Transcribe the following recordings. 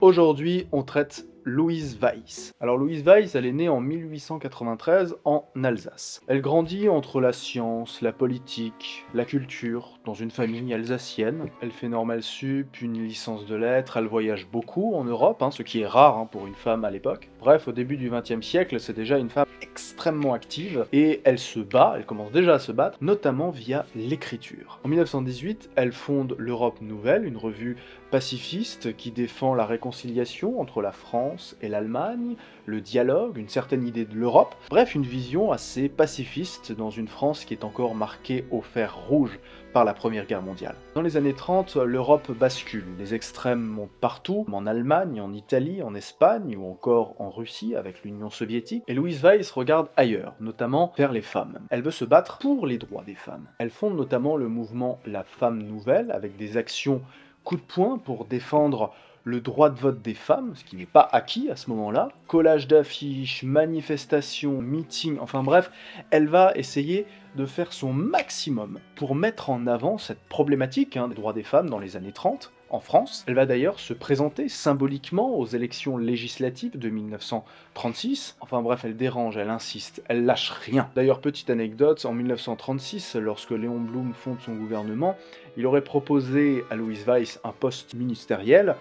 Aujourd'hui, on traite Louise Weiss. Alors Louise Weiss, elle est née en 1893 en Alsace. Elle grandit entre la science, la politique, la culture, dans une famille alsacienne. Elle fait normale sup, une licence de lettres, elle voyage beaucoup en Europe, ce qui est rare pour une femme à l'époque. Bref, au début du XXe siècle, c'est déjà une femme extrêmement active et elle se bat, elle commence déjà à se battre, notamment via l'écriture. En 1918, elle fonde l'Europe Nouvelle, une revue pacifiste qui défend la réconciliation entre la France et l'Allemagne, le dialogue, une certaine idée de l'Europe, bref une vision assez pacifiste dans une France qui est encore marquée au fer rouge par la Première Guerre mondiale. Dans les années 30, l'Europe bascule, les extrêmes montent partout, en Allemagne, en Italie, en Espagne ou encore en Russie avec l'Union soviétique, et Louise Weiss regarde ailleurs, notamment vers les femmes. Elle veut se battre pour les droits des femmes. Elle fonde notamment le mouvement La Femme Nouvelle avec des actions coup de poing pour défendre le droit de vote des femmes, ce qui n'est pas acquis à ce moment-là, collage d'affiches, manifestations, meetings, enfin bref, elle va essayer de faire son maximum pour mettre en avant cette problématique des droits des femmes dans les années 30, en France. Elle va d'ailleurs se présenter symboliquement aux élections législatives de 1936. Enfin bref, elle dérange, elle insiste, elle lâche rien. D'ailleurs, petite anecdote, en 1936, lorsque Léon Blum fonde son gouvernement, il aurait proposé à Louise Weiss un poste ministériel.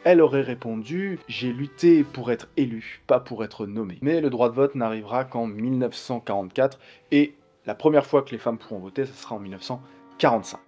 Elle aurait répondu « J'ai lutté pour être élue, pas pour être nommée ». Mais le droit de vote n'arrivera qu'en 1944, et la première fois que les femmes pourront voter, ce sera en 1945.